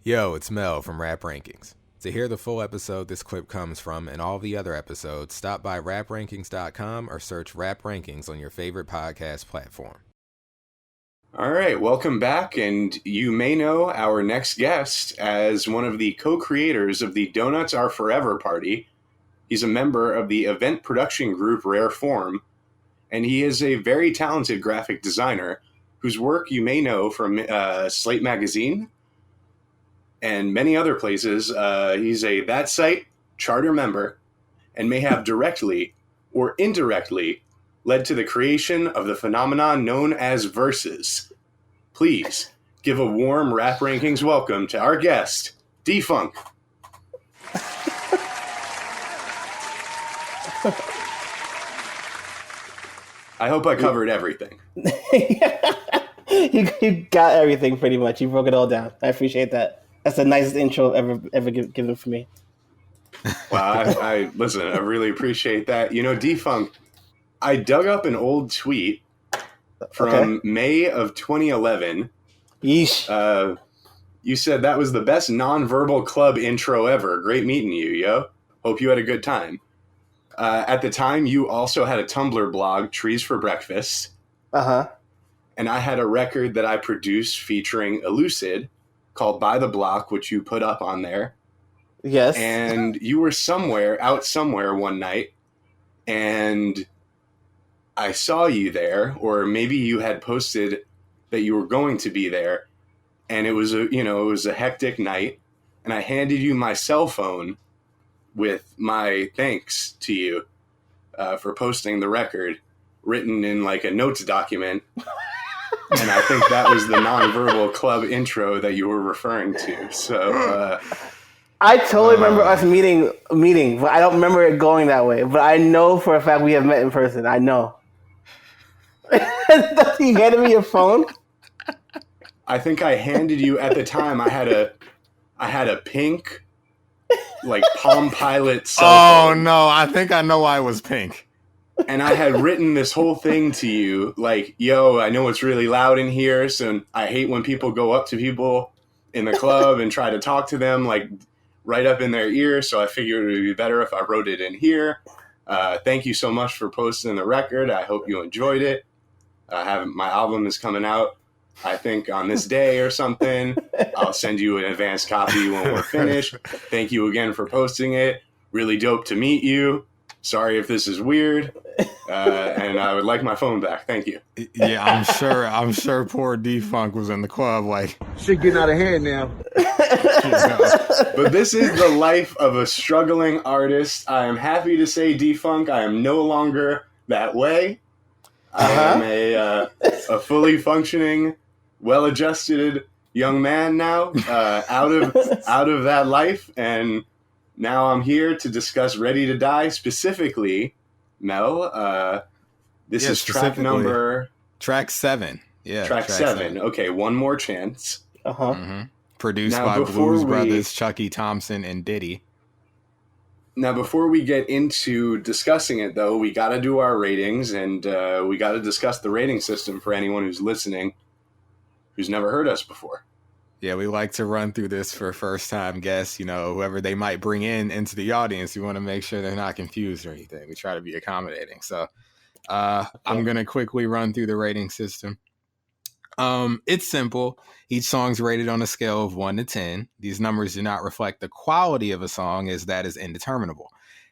Yo, it's Mel from Rap Rankings. To hear the full episode this clip comes from and all the other episodes, stop by raprankings.com or search Rap Rankings on your favorite podcast platform. All right, welcome back, and you may know our next guest as one of the co-creators of the Donuts Are Forever party. He's a member of the event production group Rare Form, and he is a very talented graphic designer whose work you may know from Slate Magazine and many other places. He's a That Site charter member and may have directly or indirectly led to the creation of the phenomenon known as verses. Please give a warm Rap Rankings welcome to our guest, D-Funk. I hope I covered everything. You got everything pretty much. You broke it all down. I appreciate that. That's the nicest intro ever given for me. Wow, I listen, I really appreciate that. You know, D-Funk, I dug up an old tweet from May of 2011. Yeesh. You said that was the best nonverbal club intro ever. Great meeting you, yo. Hope you had a good time. At the time, you also had a Tumblr blog, Trees for Breakfast. Uh-huh. And I had a record that I produced featuring Elucid called By the Block, which you put up on there. Yes. And you were out somewhere one night, and I saw you there, or maybe you had posted that you were going to be there, and it was a hectic night, and I handed you my cell phone with my thanks to you for posting the record, written in like a notes document. And I think that was the nonverbal club intro that you were referring to. So I totally remember us meeting, but I don't remember it going that way. But I know for a fact we have met in person. I know. You handed me your phone? I think I handed you at the time. I had a pink, like Palm Pilot cell phone. Oh no! I think I know why it was pink. And I had written this whole thing to you, like, yo, I know it's really loud in here, so I hate when people go up to people in the club and try to talk to them, like, right up in their ear, so I figured it would be better if I wrote it in here. Thank you so much for posting the record. I hope you enjoyed it. My album is coming out, I think, on this day or something. I'll send you an advanced copy when we're finished. Thank you again for posting it. Really dope to meet you. Sorry if this is weird, and I would like my phone back. Thank you. Yeah, I'm sure poor D-Funk was in the club like, shit getting out of hand now. But this is the life of a struggling artist. I am happy to say, D-Funk, I am no longer that way. I am a fully functioning, well-adjusted young man now, out of that life, and now I'm here to discuss Ready to Die, specifically, Mel. This is track number... Track 7. Yeah, track 7. Okay, One More Chance. Uh-huh. Mm-hmm. Produced by Blues Brothers, Chucky Thompson, and Diddy. Now, before we get into discussing it, though, we got to do our ratings, and we got to discuss the rating system for anyone who's listening who's never heard us before. Yeah, we like to run through this for first-time guests, whoever they might bring into the audience. We want to make sure they're not confused or anything. We try to be accommodating. So I'm going to quickly run through the rating system. It's simple. Each song's rated on a scale of 1 to 10. These numbers do not reflect the quality of a song, as that is indeterminable.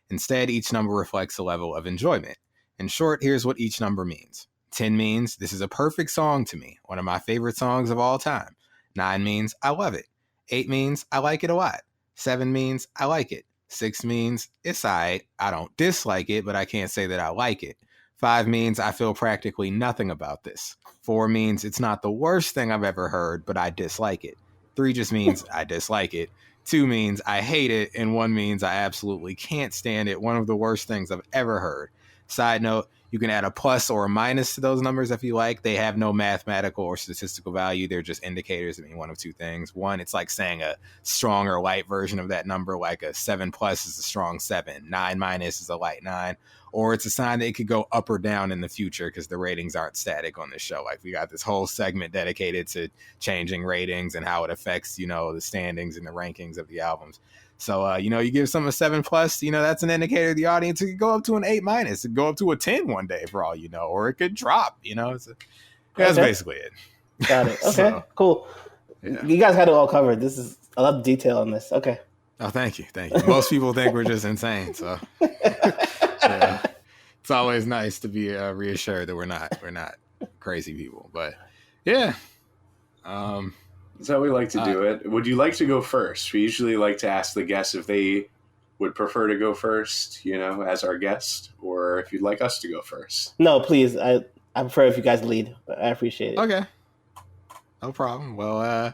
Instead, each number reflects a level of enjoyment. In short, here's what each number means. 10 means this is a perfect song to me, one of my favorite songs of all time. 9 means I love it. 8 means I like it a lot. 7 means I like it. 6 means it's alright. I don't dislike it, but I can't say that I like it. 5 means I feel practically nothing about this. 4 means it's not the worst thing I've ever heard, but I dislike it. 3 just means I dislike it. 2 means I hate it. And 1 means I absolutely can't stand it. One of the worst things I've ever heard. Side note, you can add a plus or a minus to those numbers if you like. They have no mathematical or statistical value. They're just indicators that mean one of two things. One, it's like saying a strong or light version of that number, like a 7 plus is a strong 7, 9 minus is a light 9. or it's a sign that it could go up or down in the future because the ratings aren't static on this show. Like we got this whole segment dedicated to changing ratings and how it affects, you know, the standings and the rankings of the albums. So, you know, you give something a 7+, you know, that's an indicator of the audience. It could go up to an 8-. It could go up to a 10 one day for all you know, or it could drop, you know. That's basically it. Got it. Okay, cool. Yeah. You guys had it all covered. I love detail on this. Okay. Oh, thank you. Most people think we're just insane, so yeah. It's always nice to be reassured that we're not crazy people. But yeah, that's how we like to do it. Would you like to go first? We usually like to ask the guests if they would prefer to go first, you know, as our guest, or if you'd like us to go first. No, please. I prefer if you guys lead. I appreciate it. Okay, no problem. Well,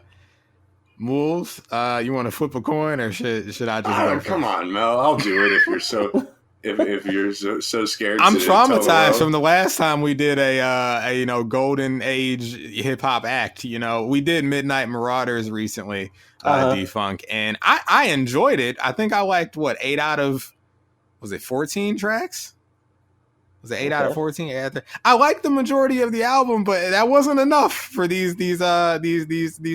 Moulz, you want to flip a coin, or should I just go first? Come on, Mel. I'll do it if you're so if you're so scared. I'm traumatized from the last time we did a you know, golden age hip hop act. You know, we did Midnight Marauders recently, Defunk, and I enjoyed it. I think I liked 8 out of 14 tracks. Was it 8 out of 14? I liked the majority of the album, but that wasn't enough for these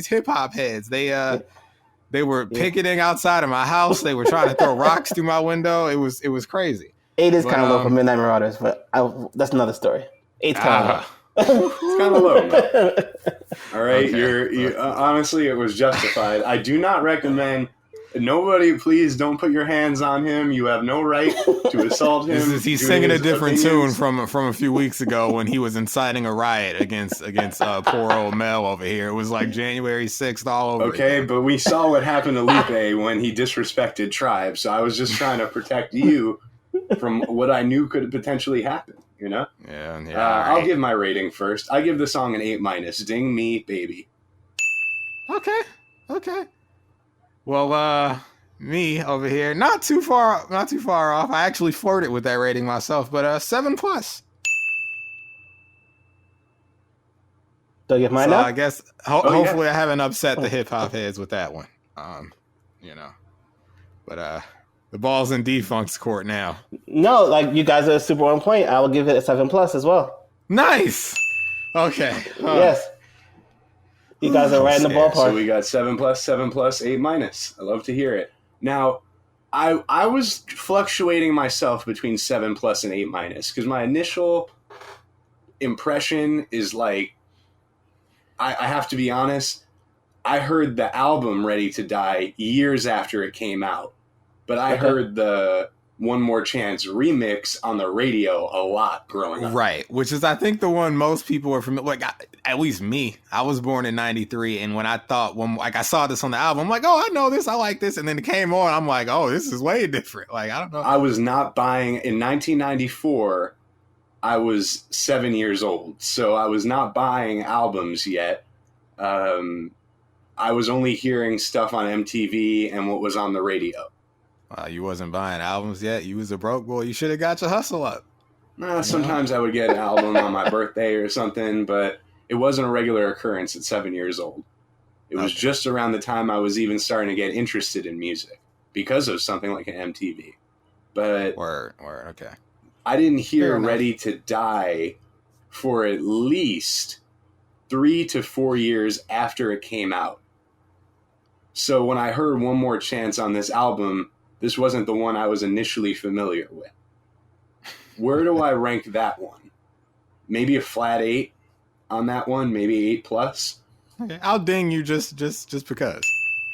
hip hop heads. They were picketing outside of my house. They were trying to throw rocks through my window. It was crazy. 8 is kind of low for Midnight Marauders, but that's another story. 8's kind of low. It's kind of low. Man. All right, okay. You honestly, it was justified. I do not recommend. Nobody, please don't put your hands on him. You have no right to assault him. He's singing a different tune from a few weeks ago when he was inciting a riot against poor old Mel over here. It was like January 6th all over. Okay, but we saw what happened to Lupe when he disrespected Tribe. So I was just trying to protect you from what I knew could potentially happen. You know? Yeah. I'll give my rating first. I give the song an 8-. Ding me, baby. Okay. Well, me over here, not too far off. I actually flirted with that rating myself, but 7+. Do I get mine now? I guess hopefully I haven't upset the hip hop heads with that one. You know, but the ball's in Defunct's court now. No, like you guys are super on point. I will give it a 7+ as well. Nice. Okay. Yes. You guys are right in the ballpark. So we got 7+, 7+, 8-. I love to hear it. Now, I was fluctuating myself between 7+ and 8- because my initial impression is like, I have to be honest, I heard the album Ready to Die years after it came out, but I heard the One More Chance remix on the radio a lot growing up. Right, which is I think the one most people are familiar. Like at least me, I was born in '93, and when I thought I saw this on the album, I'm like, oh, I know this, I like this, and then it came on, I'm like, oh, this is way different. Like I don't know. I was not buying in 1994. I was 7 years old, so I was not buying albums yet. I was only hearing stuff on MTV and what was on the radio. You wasn't buying albums yet. You was a broke boy. You should have got your hustle up. Sometimes I would get an album on my birthday or something, but it wasn't a regular occurrence at 7 years old. It was just around the time I was even starting to get interested in music because of something like an MTV. But word, okay. I didn't hear Ready to Die for at least 3 to 4 years after it came out. So when I heard One More Chance on this album, this wasn't the one I was initially familiar with. Where do I rank that one? Maybe a flat 8 on that one, maybe 8+. Okay, I'll ding you just because.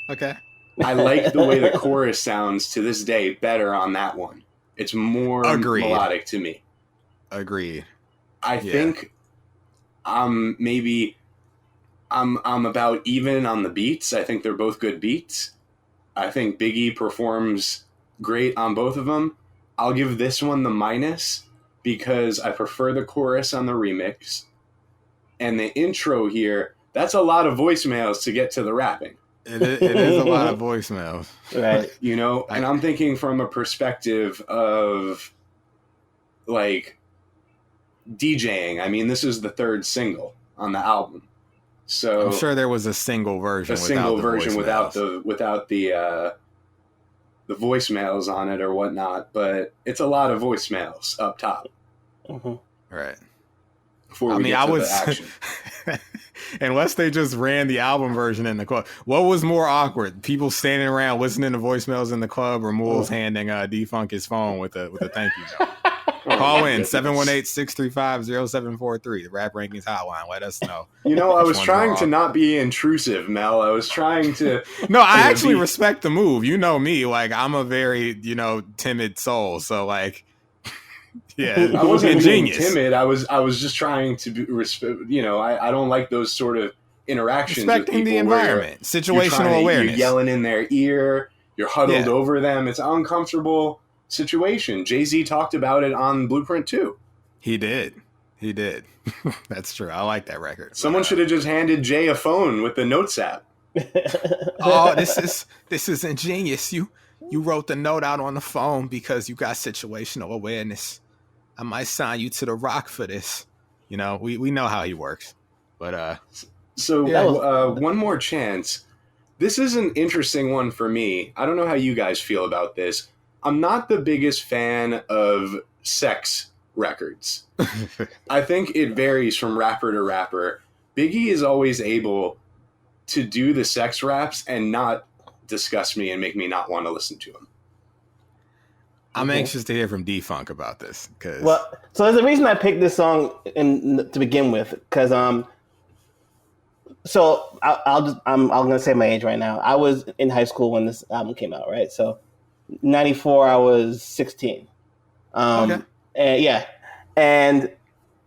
Okay. I like the way the chorus sounds to this day better on that one. It's more melodic to me. Agreed. I think I'm about even on the beats. I think they're both good beats. I think Biggie performs great on both of them. I'll give this one the minus because I prefer the chorus on the remix. And the intro here, that's a lot of voicemails to get to the rapping. It is a lot of voicemails. Right. You know, and I'm thinking from a perspective of like DJing. I mean, this is the third single on the album. So I'm sure there was a single version. Without the the voicemails on it or whatnot, but it's a lot of voicemails up top. Mm-hmm. Right. Before we get to the action. Unless they just ran the album version in the club. What was more awkward? People standing around listening to voicemails in the club, or Moulz handing D-Funk his phone with a thank you note? Call in 718-635-0743, the Rap Rankings hotline. Let us know. You know, I was trying to not be intrusive, Mel. I was trying to... No, I actually respect the move. You know me. Like, I'm a very, timid soul. So, like... Yeah, I wasn't ingenious. being timid. I was just trying to be, I don't like those sort of interactions. Respecting with people the environment, situational awareness. You're yelling in their ear. You're huddled over them. It's an uncomfortable situation. Jay-Z talked about it on Blueprint 2. He did. That's true. I like that record. Someone should have just handed Jay a phone with the Notes app. Oh, this is ingenious. You wrote the note out on the phone because you got situational awareness. I might sign you to the Rock for this. We know how he works. But one more chance. This is an interesting one for me. I don't know how you guys feel about this. I'm not the biggest fan of sex records. I think it varies from rapper to rapper. Biggie is always able to do the sex raps and not disgust me and make me not want to listen to him. I'm anxious to hear from D-Funk about this. So there's a reason I picked this song to begin with, because I'm gonna say my age right now. I was in high school when this album came out, right? So 94, I was 16. Okay. And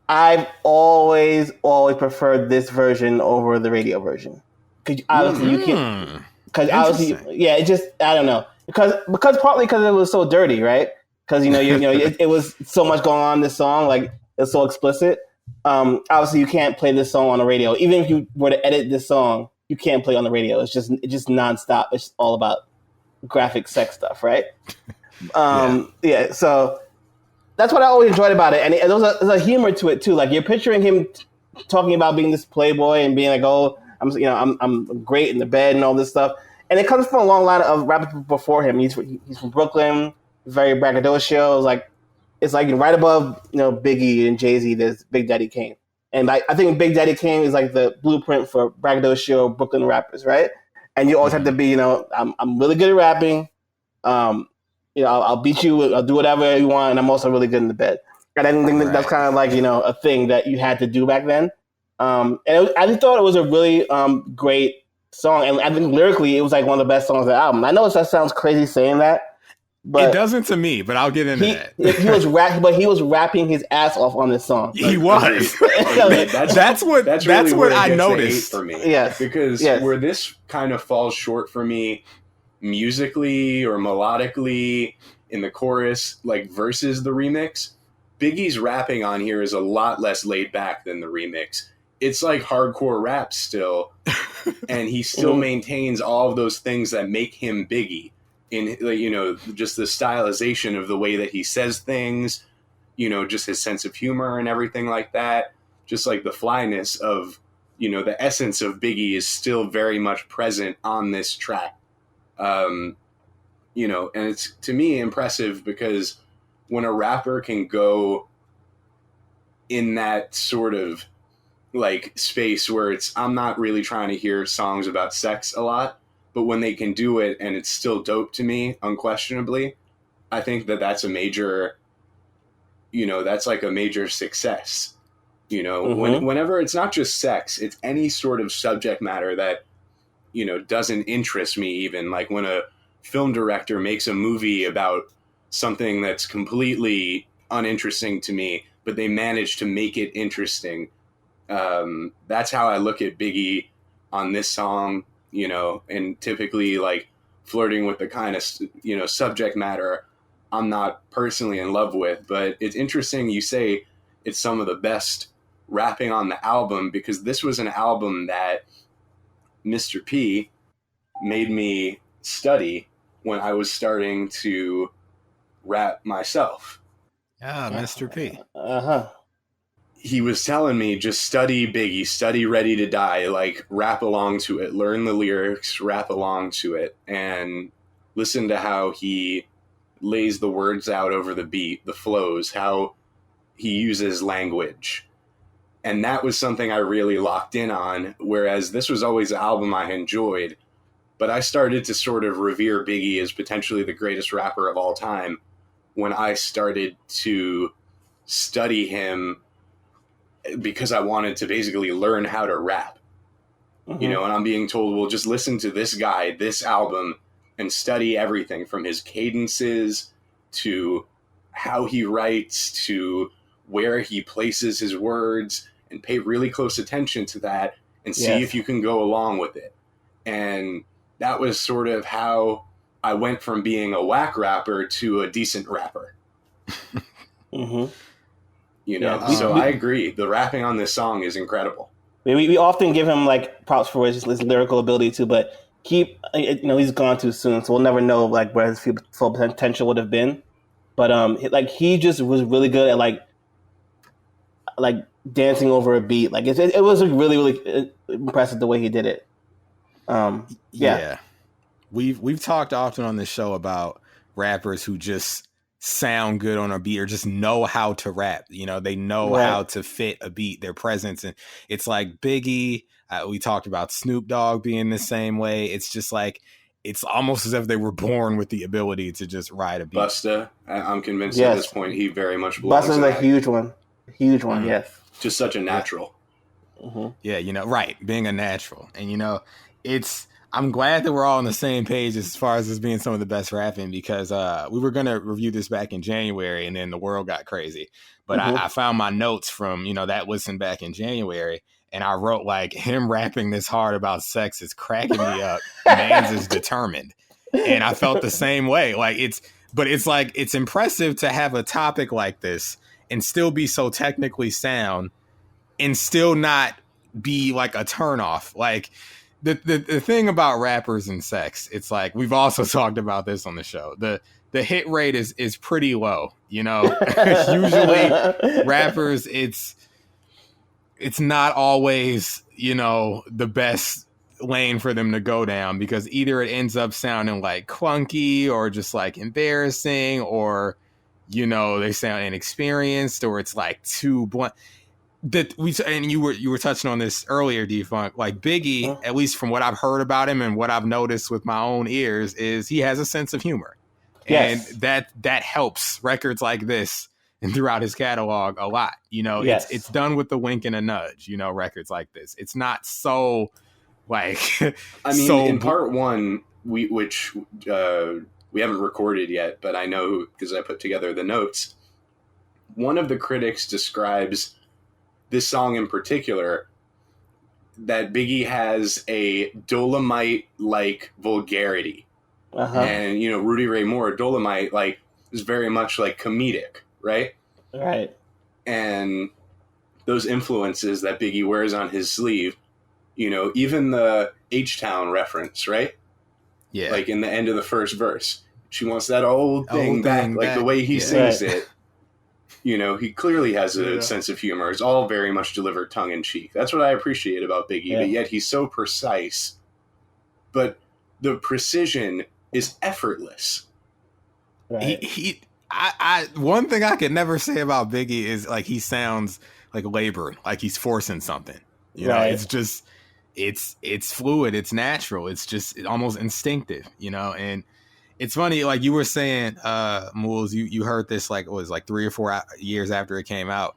I've always preferred this version over the radio version. Because obviously you can. Because obviously, it just, I don't know. Because partly because it was so dirty, right? Because it was so much going on in this song, like it's so explicit. Obviously, you can't play this song on the radio. Even if you were to edit this song, you can't play it on the radio. It's just nonstop. It's all about graphic sex stuff, right? So that's what I always enjoyed about it, and there's a humor to it too. Like you're picturing him talking about being this playboy and being like, "Oh, I'm great in the bed" and all this stuff. And it comes from a long line of rappers before him. He's from Brooklyn, very braggadocio. It's like right above Biggie and Jay-Z. There's Big Daddy Kane, and I think Big Daddy Kane is like the blueprint for braggadocio Brooklyn rappers, right? And you always have to be, I'm really good at rapping. I'll beat you. I'll do whatever you want, and I'm also really good in the bed. And I think that's kind of like a thing that you had to do back then. And I just thought it was a really great song, and I think lyrically it was like one of the best songs of the album. I know that sounds crazy saying that, but it doesn't to me. But I'll get into that. He was rapping his ass off on this song. He was. That's what I noticed for me. Yes, because where this kind of falls short for me, musically or melodically in the chorus, like versus the remix, Biggie's rapping on here is a lot less laid back than the remix. It's like hardcore rap still, and he still maintains all of those things that make him Biggie in, just the stylization of the way that he says things, just his sense of humor and everything like that. Just like the flyness of, the essence of Biggie is still very much present on this track. And it's, to me, impressive because when a rapper can go in that sort of like space where I'm not really trying to hear songs about sex a lot, but when they can do it and it's still dope to me, unquestionably, I think that's a major, that's like a major success. Whenever it's not just sex, it's any sort of subject matter that, doesn't interest me even. Like when a film director makes a movie about something that's completely uninteresting to me, but they manage to make it interesting. That's how I look at Biggie on this song, and typically like flirting with the kind of, subject matter I'm not personally in love with. But it's interesting you say it's some of the best rapping on the album, because this was an album that Mr. P made me study when I was starting to rap myself. Mr. P. He was telling me, just study Biggie, study Ready to Die, like rap along to it, learn the lyrics, rap along to it. And listen to how he lays the words out over the beat, the flows, how he uses language. And that was something I really locked in on, whereas this was always an album I enjoyed. But I started to sort of revere Biggie as potentially the greatest rapper of all time when I started to study him because I wanted to basically learn how to rap. Mm-hmm. You know, and I'm being told, well, just listen to this guy, this album, and study everything from his cadences to how he writes to where he places his words, and pay really close attention to that and see if you can go along with it. And that was sort of how I went from being a whack rapper to a decent rapper. Mm-hmm. You know, so I agree. The rapping on this song is incredible. We often give him like props for his lyrical ability too, but he's gone too soon, so we'll never know like where his full potential would have been. But like he just was really good at like dancing over a beat. Like it was really, really impressive the way he did it. Yeah. We've talked often on this show about rappers who just sound good on a beat or just know how to rap. You know, they know how to fit a beat, their presence. And it's like Biggie. We talked about Snoop Dogg being the same way. It's just like, it's almost as if they were born with the ability to just ride a beat. Busta, I'm convinced at this point he very much belongs. Busta's a huge one. Huge one, yes. Just such a natural. Mm-hmm. Yeah, you know, being a natural. And, you know, I'm glad that we're all on the same page as far as this being some of the best rapping, because we were going to review this back in January and then the world got crazy. But I found my notes from, you know, that listen back in January, and I wrote like, him rapping this hard about sex is cracking me up. Mans is determined. And I felt the same way. Like it's impressive to have a topic like this and still be so technically sound and still not be like a turnoff. Like, The thing about rappers and sex, it's like, we've also talked about this on the show. The hit rate is pretty low, you know. Usually rappers, it's not always, you know, the best lane for them to go down, because either it ends up sounding like clunky or just like embarrassing, or, you know, they sound inexperienced, or it's like too blunt. And you were touching on this earlier, Defunk. Like Biggie, at least from what I've heard about him and what I've noticed with my own ears, is he has a sense of humor, and that helps records like this and throughout his catalog a lot. You know, it's done with the wink and a nudge. You know, records like this, it's not so like. I mean, in part one, which we haven't recorded yet, but I know because I put together the notes. One of the critics describes this song in particular, that Biggie has a Dolomite-like vulgarity. And, you know, Rudy Ray Moore, Dolomite, like, is very much like comedic, right? Right. And those influences that Biggie wears on his sleeve, you know, even the H-Town reference, right? Yeah. Like in the end of the first verse. She wants that old thing back, like the way he sings it. You know, he clearly has a sense of humor. It's all very much delivered tongue-in-cheek. That's what I appreciate about Biggie, but yet he's so precise. But the precision is effortless. Right. One thing I could never say about Biggie is, like, he sounds like labored, like he's forcing something. You know, it's just, it's fluid, it's natural, it's just almost instinctive, you know, and it's funny, like you were saying, Moulz, you heard this like, it was like 3 or 4 years after it came out.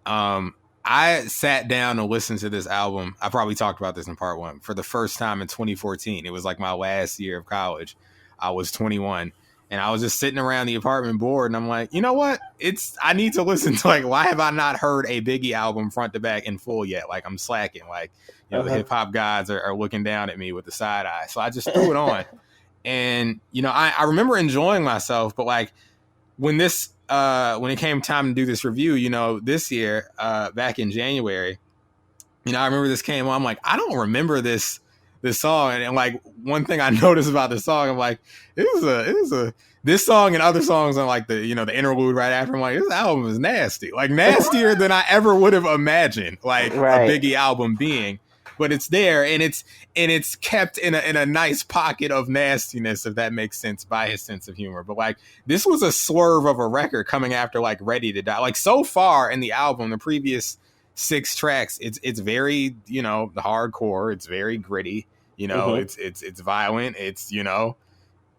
I sat down and listened to this album. I probably talked about this in part one for the first time in 2014. It was like my last year of college. I was 21 and I was just sitting around the apartment bored, and I'm like, you know what? I need to listen to, like, why have I not heard a Biggie album front to back in full yet? Like, I'm slacking. Like, you know, the hip hop gods are looking down at me with the side eye. So I just threw it on. And, you know, I remember enjoying myself, but like when it came time to do this review, you know, this year, back in January, you know, I remember this came on, I'm like, I don't remember this song. And like, one thing I noticed about this song, I'm like, this song and other songs on like the, you know, the interlude right after, I'm like, this album is nasty, like nastier than I ever would have imagined, like a Biggie album being. but it's there, and it's kept in a nice pocket of nastiness, if that makes sense, by his sense of humor. But like, this was a swerve of a record coming after like Ready to Die. Like, so far in the album, the previous 6 tracks, it's very, you know, hardcore, it's very gritty, you know, it's violent, it's, you know,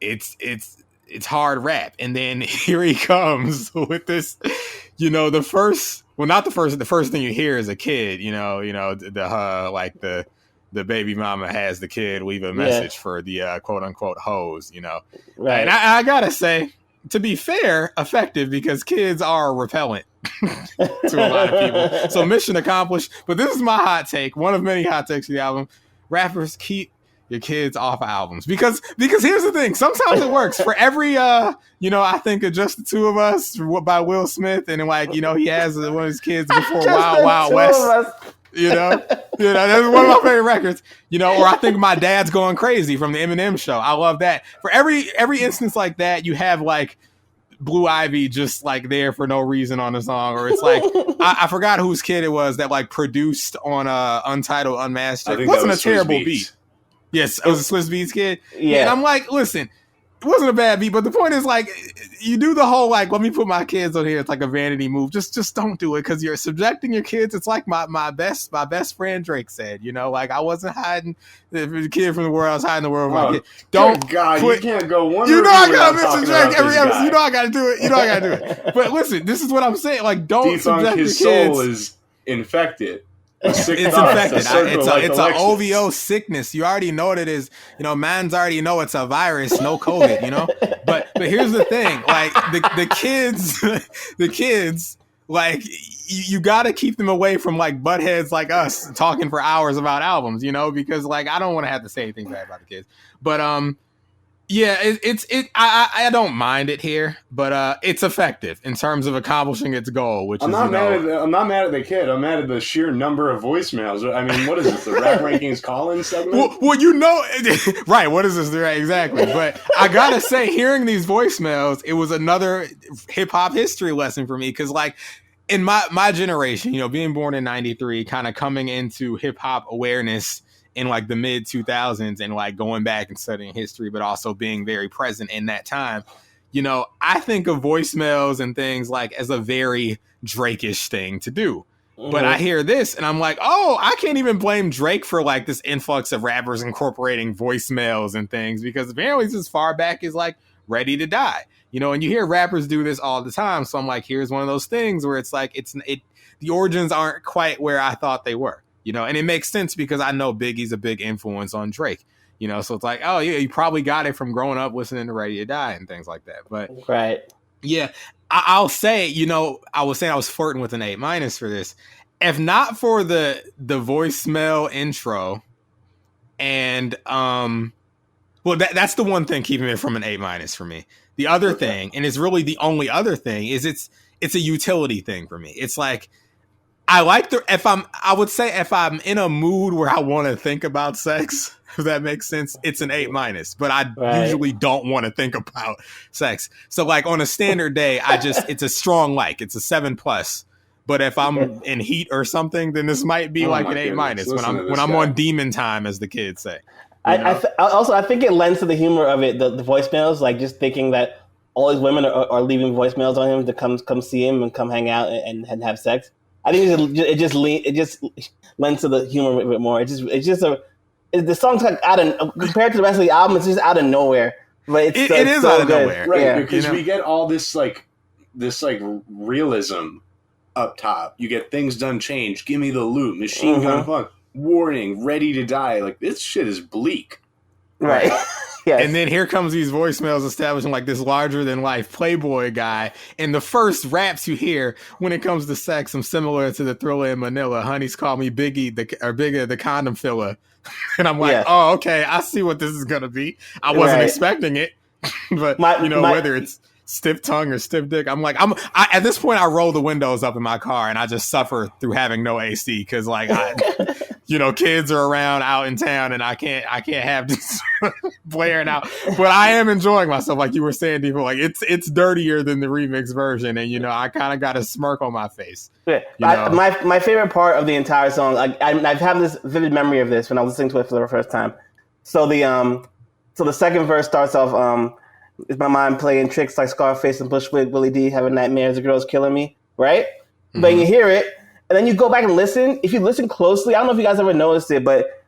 it's hard rap. And then here he comes with this, you know, the first thing you hear as a kid, you know, the baby mama has the kid leave a message for the quote unquote hoes, you know. Right. And I gotta say, to be fair, effective, because kids are repellent to a lot of people. So mission accomplished. But this is my hot take, one of many hot takes of the album. Rappers, keep your kids off of albums, because here's the thing, sometimes it works. For every you know, I think of Just the Two of Us by Will Smith, and like, you know, he has one of his kids before Wild Wild West, you know, that's one of my favorite records, you know. Or I think My Dad's Going Crazy from the Eminem Show. I love that. For every instance like that, you have like Blue Ivy just like there for no reason on the song, or it's like I forgot whose kid it was that like produced on Untitled Unmastered. It wasn't a terrible beat. Yes, it was a Swiss Beats kid. Yeah. And I'm like, listen, it wasn't a bad beat, but the point is, like, you do the whole, like, let me put my kids on here. It's like a vanity move. Just don't do it, because you're subjecting your kids. It's like my best friend Drake said, you know, like, I wasn't hiding the kid from the world. I was hiding the world from my kid. Don't God, you can't go one. You know I gotta mention Drake every episode. You know I gotta do it. You know I gotta do it. But listen, this is what I'm saying. Like, don't subject your kids. His soul is infected. It's infected. It's an OVO sickness. You already know what it is. You know, man's already know it's a virus, no COVID, you know? But here's the thing. Like, the kids, like, you got to keep them away from, like, buttheads like us talking for hours about albums, you know? Because, like, I don't want to have to say anything bad about the kids. But, yeah, I don't mind it here, but it's effective in terms of accomplishing its goal, which I'm not mad at the kid. I'm mad at the sheer number of voicemails. I mean, what is this? The Rap Rankings call-in segment? Well, you know, right? What is this? Right, exactly. But I gotta say, hearing these voicemails, it was another hip hop history lesson for me, because, like, in my generation, you know, being born in '93, kind of coming into hip hop awareness in like the mid 2000s, and like going back and studying history, but also being very present in that time, you know, I think of voicemails and things like as a very Drake-ish thing to do. Mm-hmm. But I hear this and I'm like, oh, I can't even blame Drake for like this influx of rappers incorporating voicemails and things, because apparently it's as far back as like Ready to Die, you know, and you hear rappers do this all the time. So I'm like, here's one of those things where it's like, the origins aren't quite where I thought they were. You know, and it makes sense because I know Biggie's a big influence on Drake, you know, so it's like, oh, yeah, you probably got it from growing up listening to Ready to Die and things like that. But right. Yeah, I'll say, you know, I was saying I was flirting with an A- for this. If not for the voicemail intro and, well, that's the one thing keeping it from an A- for me. The other thing, and it's really the only other thing, is it's a utility thing for me. It's like, I like if I'm in a mood where I want to think about sex, if that makes sense, it's an A-, but I usually don't want to think about sex. So like on a standard day, it's a strong like, it's a 7+. But if I'm in heat or something, then this might be like an A- when I'm on demon time, as the kids say. I think it lends to the humor of it, the voicemails, like just thinking that all these women are leaving voicemails on him to come see him and come hang out and have sex. I think it just lends to the humor a bit more. The song's like compared to the rest of the album, it's just out of nowhere. But it is so out of nowhere, right? Yeah. Because we get all this realism up top. You get Things Done Change, Give Me the Loot, Machine Gun Funk, Warning, Ready to Die. Like, this shit is bleak, right? Yes. And then here comes these voicemails establishing like this larger than life Playboy guy. And the first raps you hear when it comes to sex, I'm similar to the Thriller in Manila. Honeys call me Biggie, Bigger, the condom filler. And I'm like, oh, okay, I see what this is going to be. I wasn't expecting it. But, whether it's stiff tongue or stiff dick, I'm like, at this point, I roll the windows up in my car and I just suffer through having no AC. Cause like, kids are around out in town and I can't have this blaring out. But I am enjoying myself, like you were saying, people. Like it's dirtier than the remix version, and I kind of got a smirk on my face. Yeah. My favorite part of the entire song, I've had this vivid memory of this when I was listening to it for the first time. So the second verse starts off, is my mind playing tricks like Scarface and Bushwick, Willie D, having nightmares, the girl's killing me, right? Mm-hmm. But you hear it, and then you go back and listen. If you listen closely, I don't know if you guys ever noticed it, but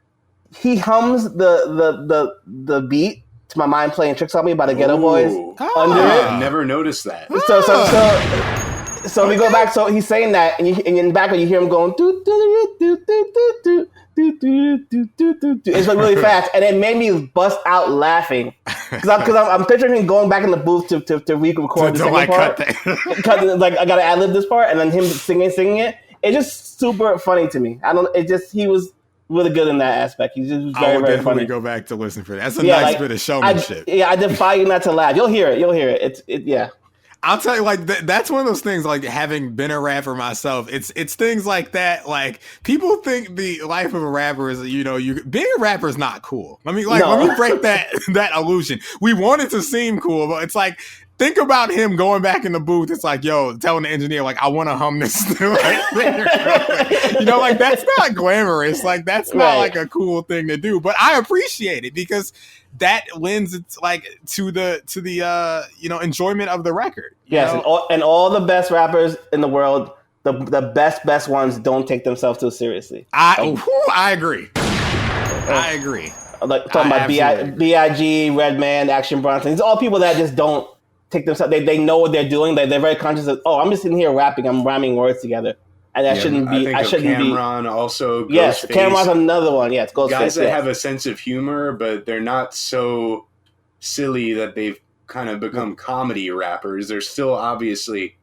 he hums the beat to my mind playing tricks on me by the Ghetto Boys under it. I never noticed that. So we go back. So he's saying that, and in the background you hear him going do do do do do do. It's like really fast, and it made me bust out laughing because I'm picturing him going back in the booth to re-record the second part. Like I gotta ad-lib this part, and then him singing it. It's just super funny to me. He was really good in that aspect. He's just very, very funny. Go back to listen for that. That's a nice bit of showmanship. I defy you not to laugh. You'll hear it. Yeah. I'll tell you, like, that's one of those things, like, having been a rapper myself, it's things like that. Like, people think the life of a rapper is, being a rapper is not cool. Let me break that illusion. We want it to seem cool, but it's like, think about him going back in the booth. It's like, telling the engineer, like, I want to hum this right there. Like, that's not glamorous. Like, that's not like a cool thing to do. But I appreciate it because that lends it like to the enjoyment of the record. Yes, and all the best rappers in the world, the best ones don't take themselves too seriously. I agree. I agree. Like talking about B.I.G, Redman, Action Bronson. These are all people that just don't take themselves. They know what they're doing. They're very conscious of. I'm just sitting here rapping. I'm rhyming words together. And I shouldn't be. Cameron also. Yes, Cameron's another one. Yes, Ghostface. Guys that have a sense of humor, but they're not so silly that they've kind of become comedy rappers. They're still obviously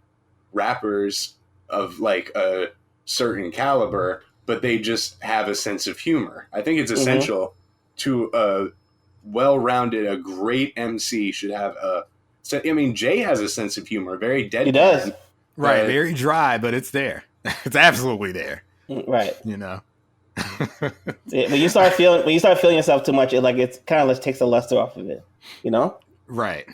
rappers of like a certain caliber, but they just have a sense of humor. I think it's essential to a well-rounded, a great MC should have a. Jay has a sense of humor, very deadpan. He does, right? Very dry, but it's there. It's absolutely there. Right. When you start feeling yourself too much, it kind of takes the luster off of it. Right.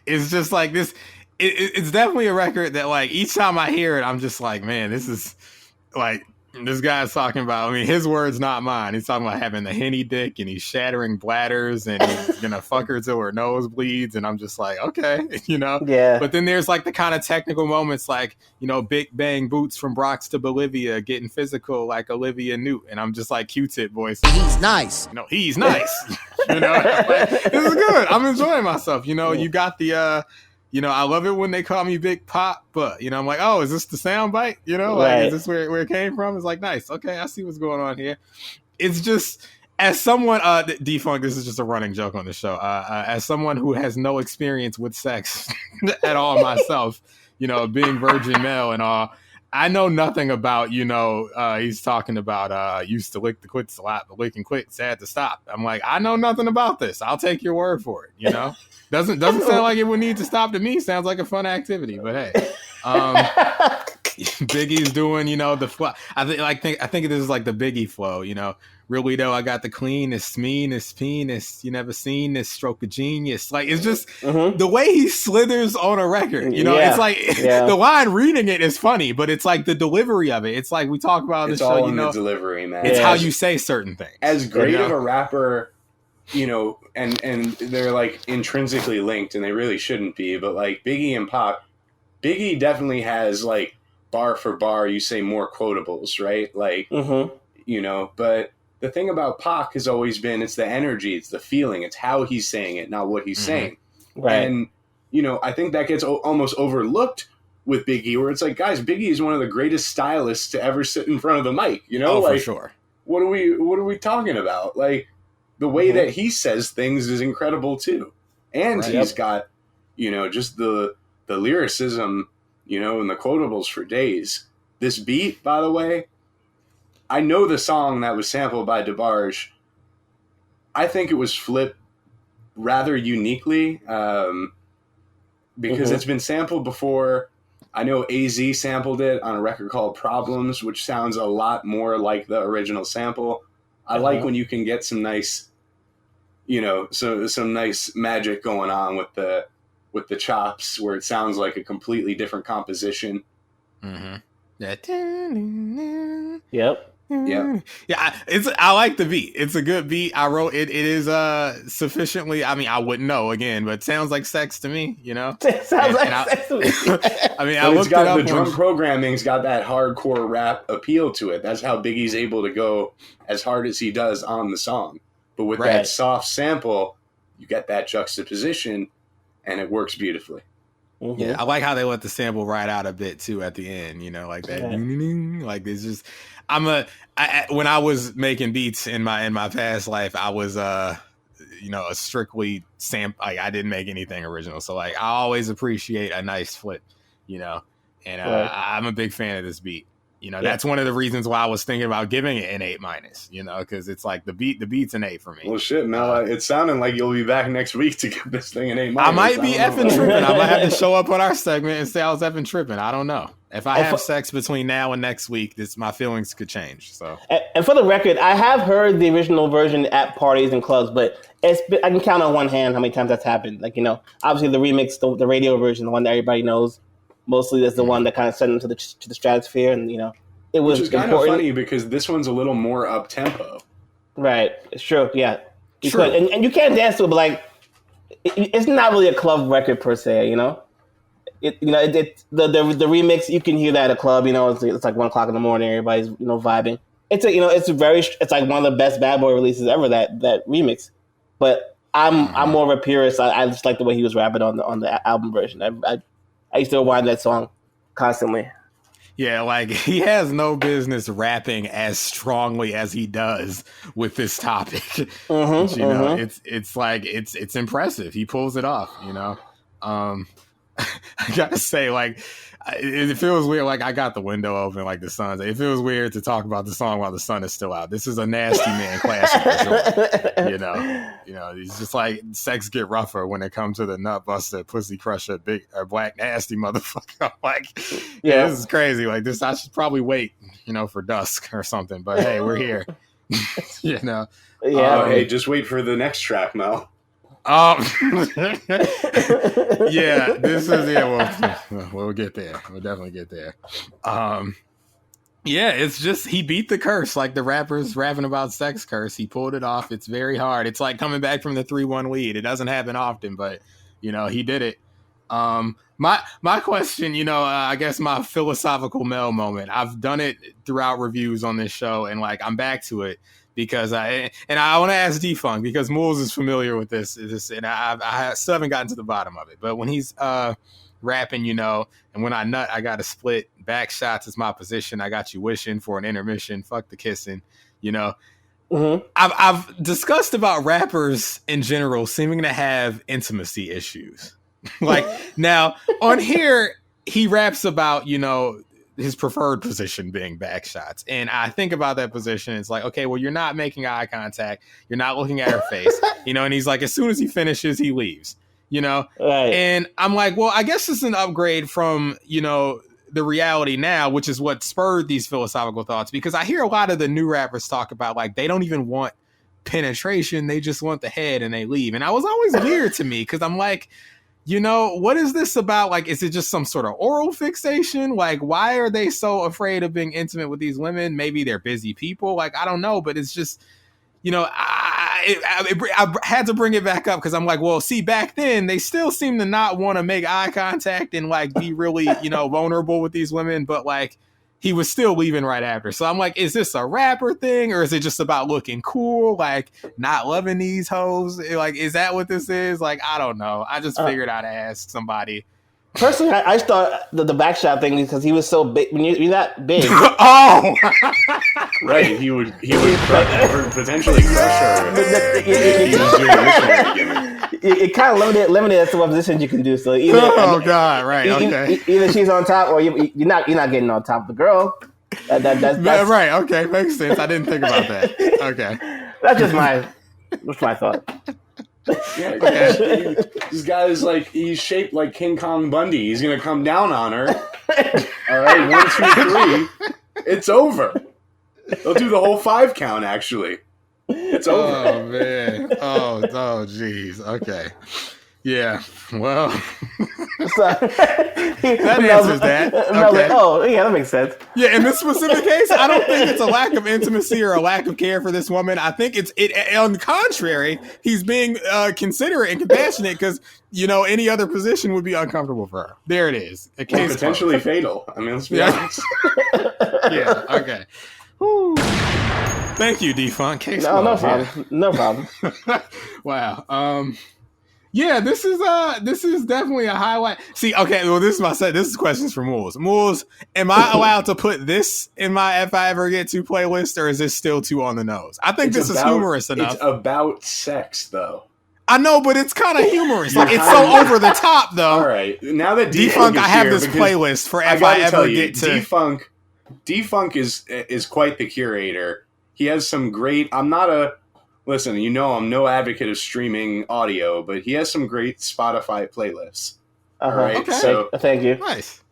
It's just like this. It's definitely a record that, like, each time I hear it, I'm just like, man, this is like. This guy's talking about, his words, not mine. He's talking about having the henny dick and he's shattering bladders and he's going to fuck her till her nose bleeds. And I'm just like, okay, Yeah. But then there's like the kind of technical moments like, Big Bang Boots from Bronx to Bolivia getting physical like Olivia Newt. And I'm just like, Q-tip voice. He's nice. He's nice. Like, this is good. I'm enjoying myself. You got the, I love it when they call me Big Pop, but, I'm like, oh, is this the sound bite? Is this where it came from? It's like, nice. Okay, I see what's going on here. It's just, as someone, D-Funk, this is just a running joke on the show. As someone who has no experience with sex at all myself, being virgin male and all, I know nothing about, he's talking about used to lick the quits a lot, but licking quits had to stop. I'm like, I know nothing about this. I'll take your word for it, Doesn't sound like it would need to stop to me. Sounds like a fun activity, but hey, Biggie's doing, the flow. I think this is like the Biggie flow, Really though, I got the cleanest, meanest penis you never seen. This stroke of genius, like it's just the way he slithers on a record. It's like the line reading it is funny, but it's like the delivery of it. It's like we talk about the show. All in the delivery, man. It's how you say certain things. As great of a rapper. And they're like intrinsically linked and they really shouldn't be, but like Biggie and Pop, Biggie definitely has like bar for bar, you say more quotables, right? Like, but the thing about Pac has always been, it's the energy, it's the feeling, it's how he's saying it, not what he's saying. Right. And, I think that gets almost overlooked with Biggie, where it's like, guys, Biggie is one of the greatest stylists to ever sit in front of the mic, for sure. What are we talking about? Like, the way that he says things is incredible too. And he's got, just the lyricism, and the quotables for days. This beat, by the way, I know the song that was sampled by DeBarge. I think it was flipped rather uniquely because it's been sampled before. I know AZ sampled it on a record called Problems, which sounds a lot more like the original sample. I like when you can get some nice, some nice magic going on with the chops, where it sounds like a completely different composition. Mm-hmm. Yep. Yeah. Yeah, I like the beat. It's a good beat. I wrote it. It is sufficiently. I mean, I wouldn't know again, but it sounds like sex to me. Sex to me. I mean, I looked it up. The drum programming's got that hardcore rap appeal to it. That's how Biggie's able to go as hard as he does on the song. But with that soft sample, you get that juxtaposition, and it works beautifully. Mm-hmm. Yeah, I like how they let the sample ride out a bit too at the end. Like that. Yeah. Like it's just. When I was making beats in my past life, I was a strictly like I didn't make anything original. So like I always appreciate a nice flip, and I'm a big fan of this beat. That's one of the reasons why I was thinking about giving it an 8-, because it's like the beat's an 8 for me. Well, shit, Mel, it's sounding like you'll be back next week to give this thing an 8-. I might be effing tripping. I might have to show up on our segment and say I was effing tripping. I don't know. If I have sex between now and next week, my feelings could change. So, and for the record, I have heard the original version at parties and clubs, but I can count on one hand how many times that's happened. Like obviously the remix, the radio version, the one that everybody knows, mostly that's the one that kind of sent them to the stratosphere, and it was. Which is kind of funny because this one's a little more up tempo. Right, it's true. Yeah, you could, and you can dance to it, but like it's not really a club record per se. The remix, you can hear that at a club. It's like 1 o'clock in the morning. Everybody's vibing. It's like one of the best Bad Boy releases ever. That remix, but I'm more of a purist. I just like the way he was rapping on the album version. I used to rewind that song constantly. Yeah, like he has no business rapping as strongly as he does with this topic. It's like it's impressive. He pulls it off. I gotta say, like, it feels weird. Like I got the window open, like the sun's. It feels weird to talk about the song while the sun is still out. This is a nasty man classic for sure. He's just like sex get rougher when it comes to the nut buster, pussy crusher, big black nasty motherfucker. Like, this is crazy. Like this, I should probably wait, for dusk or something. But hey, we're here. Hey, just wait for the next track, Mel. This is we'll get there. We'll definitely get there. It's just he beat the curse, like the rappers rapping about sex curse. He pulled it off. It's very hard. It's like coming back from the 3-1 lead. It doesn't happen often, but he did it. My question, I guess my philosophical Mel moment. I've done it throughout reviews on this show, and like I'm back to it. Because I want to ask D-Funk, because Moulz is familiar with this, and I still haven't gotten to the bottom of it. But when he's rapping, and when I nut, I got to split. Back shots is my position. I got you wishing for an intermission. Fuck the kissing. I've discussed about rappers in general seeming to have intimacy issues. Like now on here, he raps about his preferred position being back shots. And I think about that position. It's like, okay, well, you're not making eye contact. You're not looking at her face, and he's like, as soon as he finishes, he leaves, Right. And I'm like, well, I guess it's an upgrade from, the reality now, which is what spurred these philosophical thoughts, because I hear a lot of the new rappers talk about like, they don't even want penetration. They just want the head and they leave. And that was always weird to me. Cause I'm like, what is this about? Like, is it just some sort of oral fixation? Like, why are they so afraid of being intimate with these women? Maybe they're busy people. Like, I don't know, but it's just, I had to bring it back up because I'm like, well, see, back then they still seem to not want to make eye contact and like be really, vulnerable with these women. But like, he was still leaving right after. So I'm like, is this a rapper thing or is it just about looking cool? Like not loving these hoes? Like, is that what this is? Like, I don't know. I just figured I'd ask somebody. Personally, I just thought the backshot thing because he was so big. When you're that big, oh, right? He would potentially crush her. It kind of limited as to what positions you can do. So either, right, okay. Either she's on top or you're not getting on top of the girl. That's right. Okay, makes sense. I didn't think about that. Okay, that's just my thought. Yeah, okay. This guy is like, he's shaped like King Kong Bundy. He's gonna come down on her, All right, 1, 2, 3. It's over. They'll do the whole 5 count, actually. It's over. Oh, man. Oh, jeez. Okay. Yeah. Well, that answers that. Okay. Oh, yeah, that makes sense. Yeah, in this specific case, I don't think it's a lack of intimacy or a lack of care for this woman. I think it's on the contrary, he's being considerate and compassionate because, any other position would be uncomfortable for her. There it is. A case potentially fatal. I mean, let's be honest. Yeah, okay. Whew. Thank you, Defunct. Case no problem. Yeah. No problem. Wow. Yeah, this is definitely a highlight. See, okay, well, this is questions for Moulz. Moulz, am I allowed to put this in my If I Ever Get To playlist, or is this still too on the nose? I think this is humorous enough. It's about sex, though. I know, but it's kind of humorous. Like, it's so over the top, though. All right, now that Defunct, I have this playlist for If I Ever Get To. Defunct is quite the curator. He has some great. Listen, I'm no advocate of streaming audio, but he has some great Spotify playlists. All right, okay. So thank you. Nice.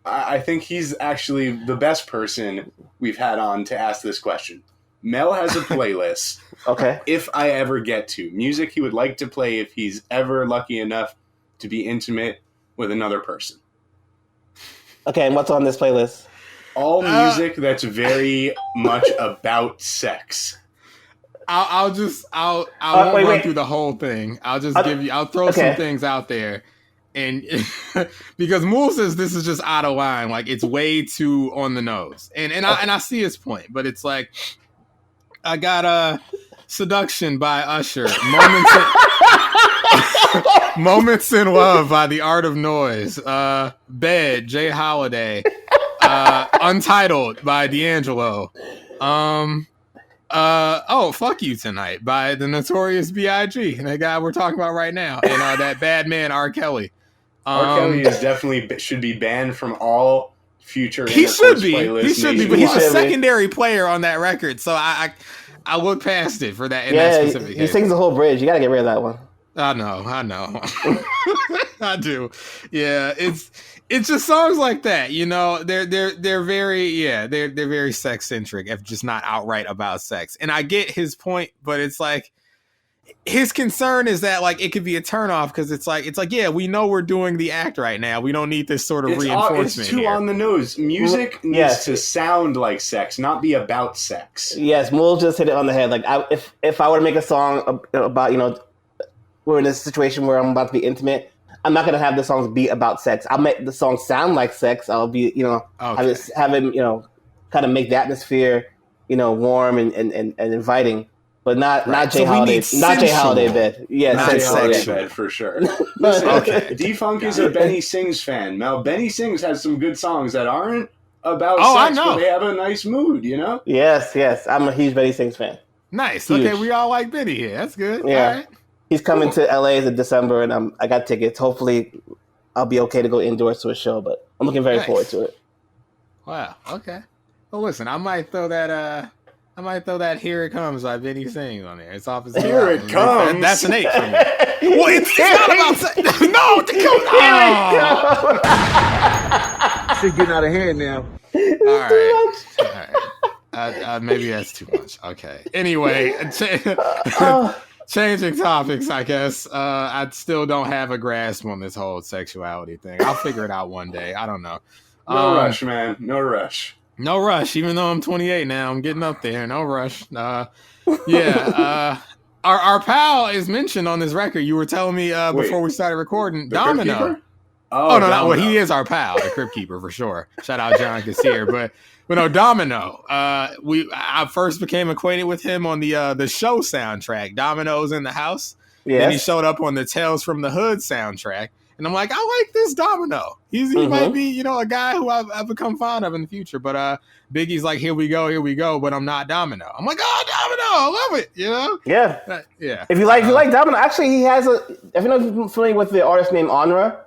I think he's actually the best person we've had on to ask this question. Mel has a playlist. Okay. If I ever get to music he would like to play if he's ever lucky enough to be intimate with another person. Okay, and what's on this playlist? All music that's very much about sex. I'll run through the whole thing. I'll just I'll throw some things out there. And because Moulz says this is just out of line, like it's way too on the nose. And I see his point, but it's like I got Seduction by Usher, Moments in Love by The Art of Noise, Bed, Jay Holiday, Untitled by D'Angelo, Fuck You Tonight by the Notorious B.I.G, the guy we're talking about right now, and that bad man R. Kelly. R. Kelly is definitely should be banned from all future. He should be, but he's a be. secondary player on that record, so I look past it for that. In that specific he case. Sings the whole bridge. You got to get rid of that one. I know. I do. Yeah, it's just songs like that, they're very they're very sex centric, if just not outright about sex. And I get his point, but it's like his concern is that like it could be a turnoff because it's like yeah, we know we're doing the act right now. We don't need this sort of reinforcement. It's too here. On the nose. Music needs to sound like sex, not be about sex. Yes, Moulz just hit it on the head. Like if I were to make a song about we're in a situation where I'm about to be intimate, I'm not gonna have the songs be about sex. I'll make the song sound like sex. I'll be have him kind of make the atmosphere warm and inviting. But not Jay Holiday. Not Jay Holiday bed. Yeah, not Jay Holiday bed for sure. Listen, Defunct is a Benny Sings fan. Now, Benny Sings has some good songs that aren't about sex, but they have a nice mood, Yes. I'm a huge Benny Sings fan. Nice. Huge. Okay, we all like Benny here. That's good. Yeah. All right. He's coming to LA in December, and I got tickets. Hopefully, I'll be okay to go indoors to a show, but I'm looking very forward to it. Wow. Okay. Well, listen, I might throw that Here It Comes by Benny Sings on there. It's off his Here It Comes. That's an 8 for me. Well, it's not about sex. No, Here It Comes. Shit getting out of hand now. All right. Maybe that's too much. Okay. Anyway, changing topics, I guess. I still don't have a grasp on this whole sexuality thing. I'll figure it out one day. I don't know. No rush, man. No rush. No rush, even though I'm 28 now. I'm getting up there. No rush. Our pal is mentioned on this record. You were telling me before we started recording. Domino. Oh, no, Domino. Well, he is our pal, the Crypt Keeper, for sure. Shout out John Kassir. But no, Domino. I first became acquainted with him on the show soundtrack, Domino's in the House. Yes. Then he showed up on the Tales from the Hood soundtrack. And I'm like, I like this Domino. He might be, a guy who I've become fond of in the future. But Biggie's like, here we go, but I'm not Domino. I'm like, oh, Domino, I love it, Yeah. Yeah. If you like Domino, actually, he has if you're familiar with the artist named Onra,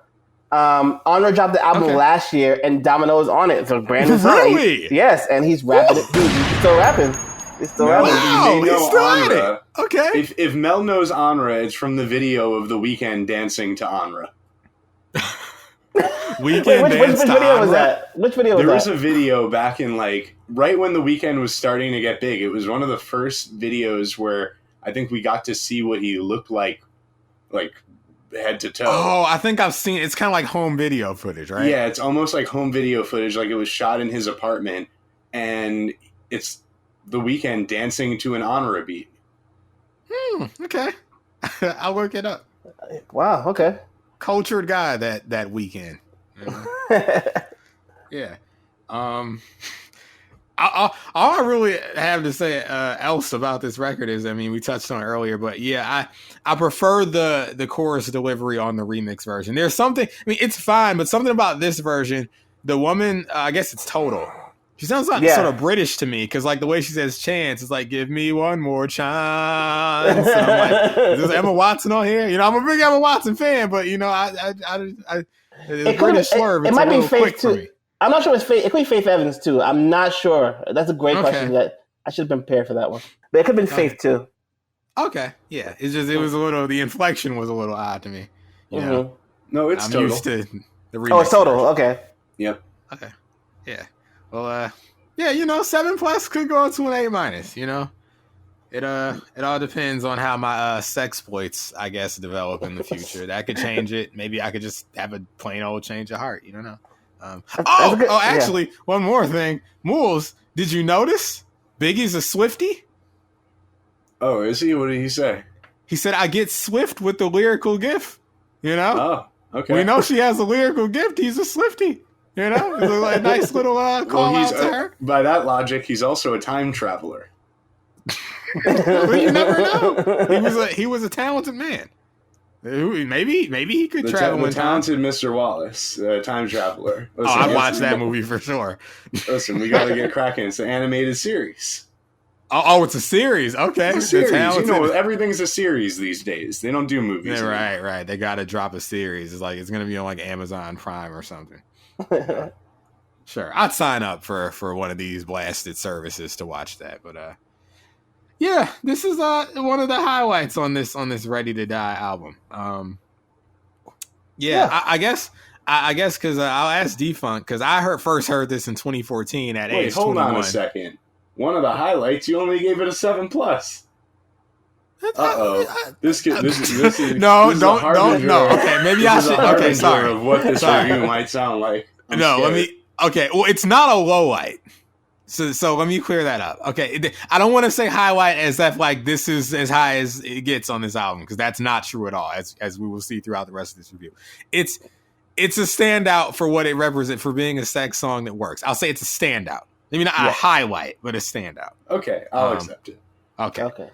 Onra dropped the album last year, and Domino is on it. It's a brand new song. Really? Yes, and he's rapping it. He's still rapping. He's still rapping. Wow, he's still at it. Okay. If Mel knows Onra, it's from the video of The Weeknd dancing to Onra. Weekend which dance to video was Onra? that? Which video was There was that? a video back in like right when the weekend was starting to get big. It was one of the first videos where I think we got to see what he looked like head to toe. Oh, I think I've seen. It's kind of like home video footage, right? Yeah, it's almost like home video footage, like it was shot in his apartment, and it's the weekend dancing to an Honora beat. Okay. I'll look it up. Wow. Okay. Cultured guy that weekend. Yeah. All I really have to say else about this record is, I mean, we touched on it earlier, but yeah, I prefer the chorus delivery on the remix version. There's something, I mean, it's fine, but something about this version, the woman, I guess it's Total. She sounds like sort of British to me, because like the way she says chance, it's like, give me one more chance. And I'm like, is this Emma Watson on here? You know, I'm a big Emma Watson fan, but you know, the British slurve, it it's might a be little quick too. for me. I'm not sure it's Faith. It could be Faith Evans too. I'm not sure. That's a great question. That I should have been prepared for that one. But it could have been Faith too. Okay, yeah. It's just, it was a little, the inflection was a little odd to me. You know, no, it's I'm Total. used to the remix. Oh, it's Total. version. Okay. Yep. Okay. Yeah. Well, yeah, you know, 7+ could go to an A-. You know, it all depends on how my sexploits, I guess, develop in the future. That could change it. Maybe I could just have a plain old change of heart. You don't know. Actually, one more thing. Moulz, did you notice Biggie's a Swiftie? Oh, is he? What did he say? He said, I get swift with the lyrical gift. You know? Oh, okay. We know she has a lyrical gift. He's a Swiftie. You know? It's a nice little call out to her. By that logic, he's also a time traveler. Well, you never know. He was a talented man. Maybe he could travel in time. Talented Mr. Wallace, time traveler. Listen, I'd watch that movie for sure. Listen, we got to get cracking. It's an animated series. Oh, it's a series. Okay, it's a series. You know, everything's a series these days. They don't do movies. Yeah, right. They got to drop a series. It's like it's gonna be on like Amazon Prime or something. Sure, I'd sign up for one of these blasted services to watch that. But yeah, this is one of the highlights on this Ready to Die album. I guess because I'll ask D-Funk, because I first heard this in 2014 at age 21. Hold on a second. One of the highlights, you only gave it a 7+. This is no. No. Okay, maybe I should. Okay, sorry. Of what this review might sound like. Let me. Okay, well, it's not a low light. So let me clear that up. Okay, I don't want to say highlight as if like this is as high as it gets on this album, because that's not true at all. As we will see throughout the rest of this review, it's a standout for what it represents, for being a sex song that works. I'll say it's a standout. Maybe not a highlight, but a standout. Okay, I'll accept it. Okay.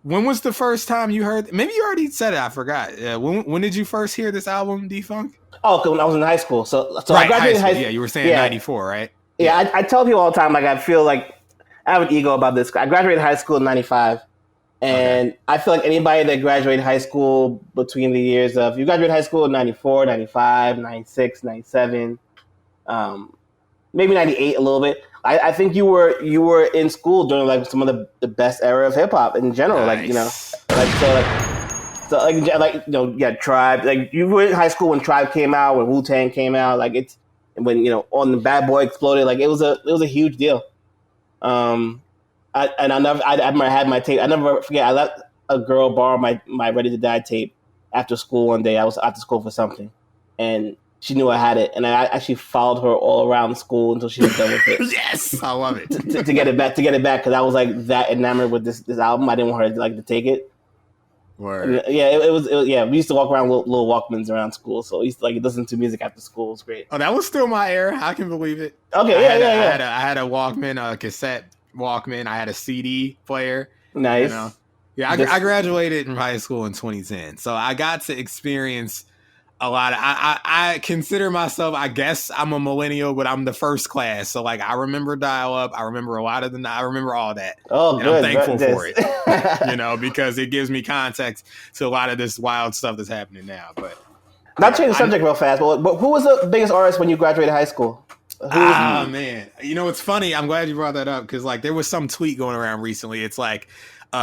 When was the first time you heard? Maybe you already said it. I forgot. When did you first hear this album, D-Funk? Oh, when I was in high school. So right, I graduated high school. Yeah, you were saying 94, right? Yeah, I tell people all the time, like, I feel like I have an ego about this. I graduated high school in 95, and I feel like anybody that graduated high school between the years of, you graduated high school in 94, 95, 96, 97, maybe 98 a lityou bit. I think you were in school during like some of the best era of hip hop in general. Nice. Like, you know, Tribe. Like, you were in high school when Tribe came out, when Wu-Tang came out. Like, it's when, you know, on the Bad Boy exploded. Like, it was a huge deal. I remember I had my tape. I never forget. I let a girl borrow my Ready to Die tape after school one day. I was after school for something, and she knew I had it, and I actually followed her all around school until she was done with it. Yes, I love it. to get it back, because I was like that enamored with this album. I didn't want her to take it. Word. Yeah, it was. Yeah, we used to walk around with little Walkmans around school, so we used to listen to music after school. It was great. Oh, that was still my era. I can believe it. Okay, I had a Walkman, a cassette Walkman. I had a CD player. Nice. You know? Yeah, I graduated from high school in 2010, so I got to experience a lot of, I consider myself, I guess I'm a millennial, but I'm the first class. So like, I remember dial up. I remember I remember all that. Oh, and good. I'm thankful for it, you know, because it gives me context to a lot of this wild stuff that's happening now. But not change the subject real fast, but who was the biggest artist when you graduated high school? Man, you know, it's funny. I'm glad you brought that up, because like there was some tweet going around recently. It's like,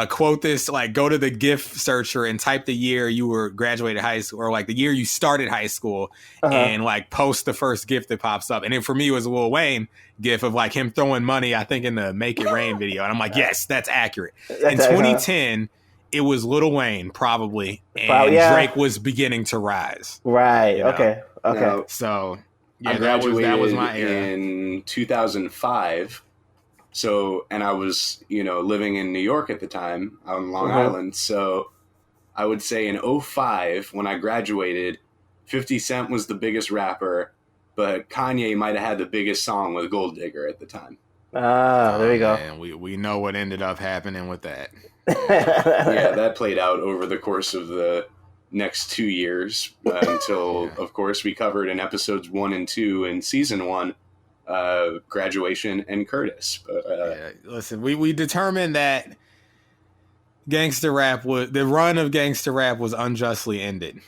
quote this, like go to the GIF searcher and type the year you were graduated high school, or like the year you started high school, and like post the first GIF that pops up. And then for me, it was a Lil Wayne GIF of like him throwing money, I think in the Make It Rain video. And I'm like, yes, that's accurate. In 2010, it was Lil Wayne probably, and Drake was beginning to rise. Right. Okay. Now, so I graduated that was my era. In 2005. So, and I was, living in New York at the time on Long Island. So I would say in 05, when I graduated, 50 Cent was the biggest rapper, but Kanye might have had the biggest song with Gold Digger at the time. There you go. Man, we know what ended up happening with that. Yeah, that played out over the course of the next 2 years until, of course, we covered in episodes 1 and 2 in season 1. Graduation and Curtis. Listen, we determined that the run of gangster rap was unjustly ended.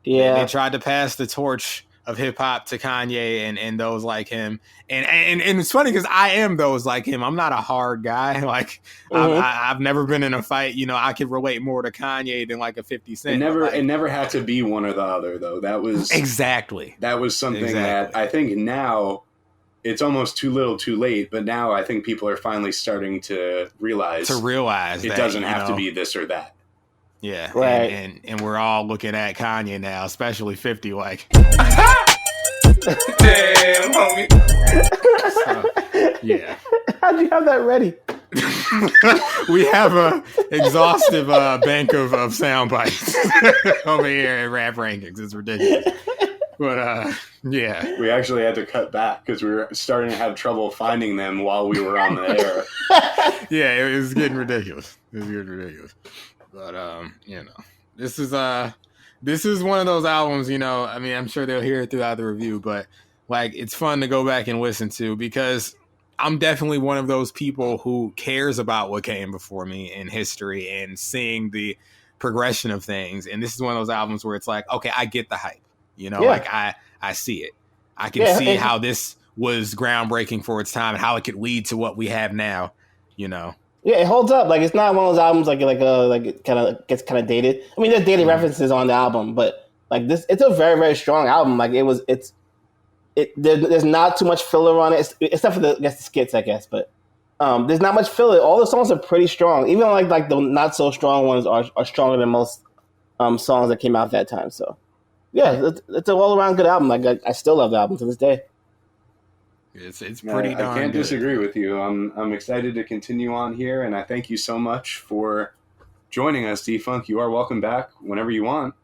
Yeah, they tried to pass the torch of hip hop to Kanye and those like him, and it's funny because I am those like him. I'm not a hard guy. Like I've never been in a fight. I could relate more to Kanye than like a 50 Cent. It never had to be one or the other though. That was something that I think now. It's almost too little too late, but now I think people are finally starting to realize it doesn't have to be this or that. Yeah. Right. And we're all looking at Kanye now, especially 50, like damn, homie. So, yeah. How'd you have that ready? We have a exhaustive bank of sound bites over here at Rap Rankings. It's ridiculous. But yeah, we actually had to cut back because we were starting to have trouble finding them while we were on the air. Yeah, it was getting ridiculous. But this is one of those albums. I mean, I'm sure they'll hear it throughout the review, but like it's fun to go back and listen to because I'm definitely one of those people who cares about what came before me in history and seeing the progression of things. And this is one of those albums where it's like, okay, I get the hype. Like I see it. I can see how this was groundbreaking for its time and how it could lead to what we have now. Yeah, it holds up. Like it's not one of those albums like it kind of gets kind of dated. I mean, there's dated references on the album, but like this, it's a very very strong album. Like there's not too much filler on it, except for the skits, I guess. But there's not much filler. All the songs are pretty strong. Even like the not so strong ones are stronger than most songs that came out at that time. So. Yeah, it's an all-around good album. Like I still love the album to this day. It's pretty darn I can't good. disagree with you. I'm excited to continue on here, and I thank you so much for joining us, D-Funk. You are welcome back whenever you want.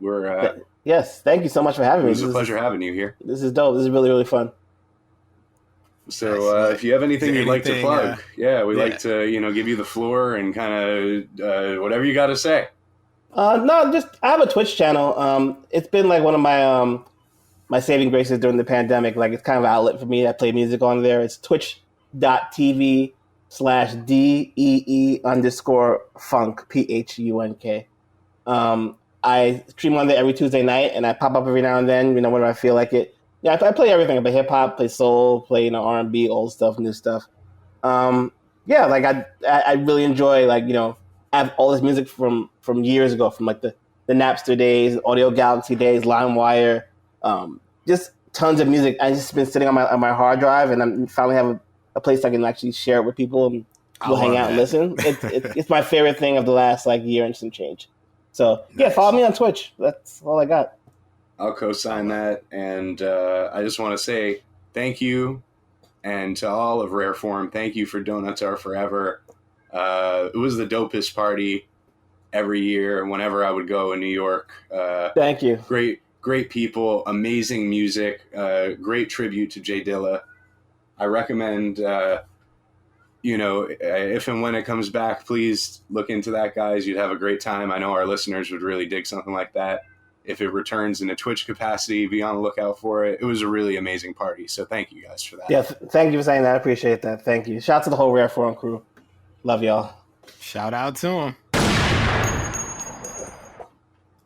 Yes, thank you so much for having me. It was a pleasure having you here. This is dope. This is really, really fun. So if you have anything you'd like to plug, we'd like to give you the floor and kind of whatever you got to say. No, just I have a Twitch channel. It's been like one of my my saving graces during the pandemic. Like it's kind of an outlet for me. I play music on there. It's twitch.tv/DEE_funk PHUNK. I stream on there every Tuesday night, and I pop up every now and then. Whenever I feel like it. Yeah, I play everything. I play hip hop, play soul, play R&B, old stuff, new stuff. Like I really enjoy I have all this music from years ago, from like the Napster days, Audio Galaxy days, LimeWire, just tons of music. I just been sitting on my hard drive, and I finally have a place I can actually share it with people, and we'll hang out and listen. It's my favorite thing of the last year and some change. So follow me on Twitch. That's all I got. I'll co-sign that, and I just want to say thank you, and to all of Rare Form, thank you for Donuts Are Forever. It was the dopest party every year whenever I would go in New York. Thank you. Great people, amazing music, great tribute to Jay Dilla. I recommend, if and when it comes back, please look into that, guys. You'd have a great time. I know our listeners would really dig something like that. If it returns in a Twitch capacity, be on the lookout for it. It was a really amazing party. So thank you guys for that. Yeah, thank you for saying that. I appreciate that. Thank you. Shout out to the whole Rare Form crew. Love y'all. Shout out to him.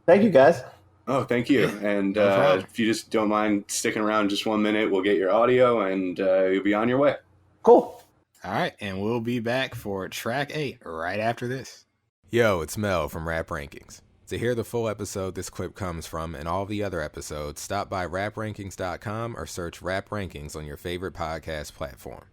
Thank you, guys. Oh, thank you. And if you just don't mind sticking around just 1 minute, we'll get your audio and you'll be on your way. Cool. All right. And we'll be back for track 8 right after this. Yo, it's Mel from Rap Rankings. To hear the full episode this clip comes from and all the other episodes, stop by raprankings.com or search Rap Rankings on your favorite podcast platform.